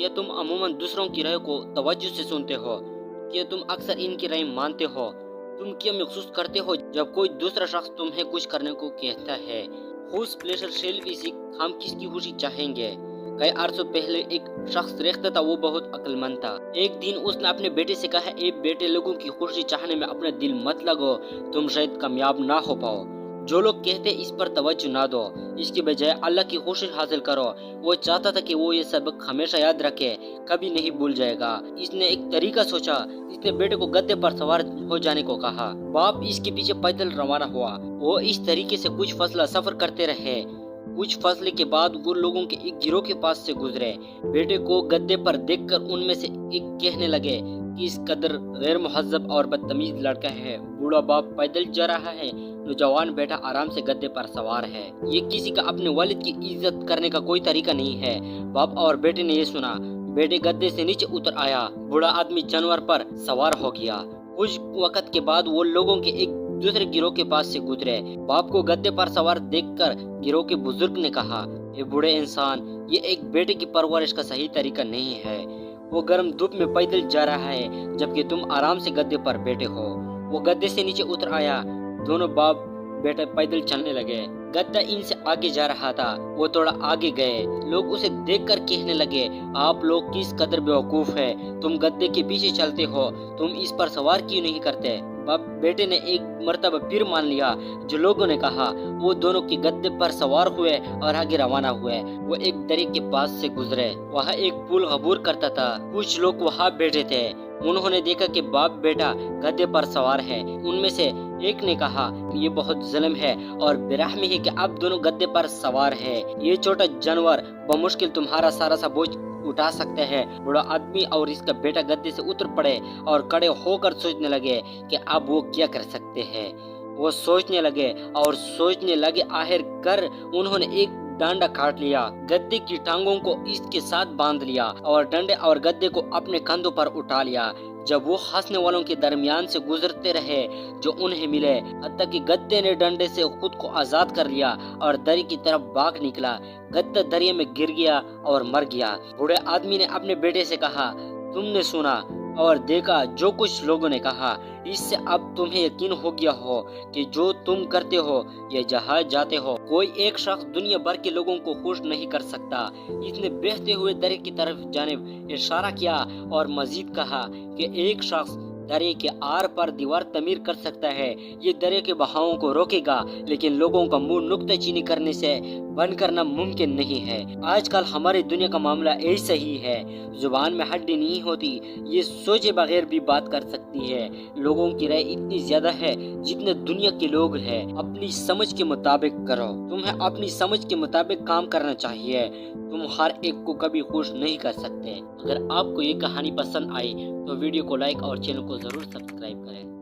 क्या तुम अमूमन दूसरों की राय को तवज्जो से सुनते हो? क्या तुम अक्सर इनकी राय मानते हो? तुम क्या महसूस करते हो जब कोई दूसरा शख्स तुम्हें कुछ करने को कहता है? Whose pleasure shall we seek, हम किसकी खुशी चाहेंगे? कई अरसों पहले एक शख्स रहता था, वो बहुत अक्लमंद था। एक दिन उसने अपने बेटे से कहा, ए बेटे, लोगों की खुशी चाहने में अपना दिल मत लगो, तुम शायद कामयाब ना हो पाओ। जो लोग कहते इस पर तवज्जो ना दो, इसके बजाय अल्लाह की खुशी हासिल करो। वो चाहता था कि वो ये सबक हमेशा याद रखे, कभी नहीं भूल जाएगा। इसने एक तरीका सोचा। इसने बेटे को गद्दे पर सवार हो जाने को कहा। बाप इसके पीछे पैदल रवाना हुआ। वो इस तरीके से कुछ फासला सफर करते रहे। कुछ फासले के बाद वो लोगों के एक गिरोह के पास से गुजरे। बेटे को गद्दे पर देखकर उनमें से एक कहने लगे कि इस कदर गैर मुहज्जब और बदतमीज लड़का है। बूढ़ा बाप पैदल जा रहा है, नौजवान बेटा आराम से गद्दे पर सवार है। ये किसी का अपने वालिद की इज्जत करने का कोई तरीका नहीं है। बाप और बेटे ने ये सुना। बेटे गद्दे से नीचे उतर आया। बूढ़ा आदमी जानवर पर सवार हो गया। कुछ वक्त के बाद वो लोगों के एक दूसरे गिरोह के पास से गुजरे। बाप को गद्दे पर सवार देखकर गिरोह के बुजुर्ग ने कहा, ये बूढ़े इंसान, ये एक बेटे की परवरिश का सही तरीका नहीं है। वो गर्म धूप में पैदल जा रहा है, जबकि तुम आराम से गद्दे पर बैठे हो। वो गद्दे से नीचे उतर आया। दोनों बाप बेटे पैदल चलने लगे। गद्दा इनसे आगे जा रहा था। वो थोड़ा आगे गए। लोग उसे देखकर कहने लगे, आप लोग किस कदर बेवकूफ है, तुम गद्दे के पीछे चलते हो, तुम इस पर सवार क्यों नहीं करते? बाप बेटे ने एक मर्तबा फिर मान लिया जो लोगों ने कहा। वो दोनों के गद्दे पर सवार हुए और आगे रवाना हुए। वो एक दरी के पास से गुजरे। वहाँ एक पुल अबूर करता था। कुछ लोग वहाँ बैठे थे। उन्होंने देखा कि बाप बेटा गद्दे पर सवार है। उनमें से एक ने कहा, ये बहुत जुल्म है और बेरहमी है कि आप दोनों गद्दे पर सवार है। ये छोटा जानवर बमुश्किल तुम्हारा सारा सा बोझ उठा सकते हैं। बूढ़ा आदमी और इसका बेटा गद्दे से उतर पड़े और खड़े होकर सोचने लगे कि अब वो क्या कर सकते हैं। वो सोचने लगे। आखिर कर उन्होंने एक डांडा काट लिया, गद्दे की टांगों को इसके साथ बांध लिया और डंडे और गद्दे को अपने कंधों पर उठा लिया। जब वो हंसने वालों के दरमियान से गुजरते रहे जो उन्हें मिले, हत्ता कि गद्दे ने डंडे से खुद को आजाद कर लिया और दरी की तरफ भाग निकला। गद्दा दरिया में गिर गया और मर गया। बूढ़े आदमी ने अपने बेटे से कहा, तुमने सुना और देखा जो कुछ लोगों ने कहा, इससे अब तुम्हें यकीन हो गया हो कि जो तुम करते हो या जहाँ जाते हो, कोई एक शख्स दुनिया भर के लोगों को खुश नहीं कर सकता। इसने बहते हुए दरे की तरफ जानिब इशारा किया और मजीद कहा कि एक शख्स दरे के आर पर दीवार तमीर कर सकता है। ये दरे के बहावों को रोकेगा, लेकिन लोगों का मुंह नुक्ताचीनी करने से बंद करना मुमकिन नहीं है। आजकल हमारी दुनिया का मामला ऐसा ही है। जुबान में हड्डी नहीं होती, ये सोचे बगैर भी बात कर सकती है। लोगों की राय इतनी ज्यादा है जितने दुनिया के लोग हैं। अपनी समझ के मुताबिक करो। तुम्हें अपनी समझ के मुताबिक काम करना चाहिए। तुम हर एक को कभी खुश नहीं कर सकते। अगर आपको ये कहानी पसंद आई तो वीडियो को लाइक और चैनल को जरूर सब्सक्राइब करें।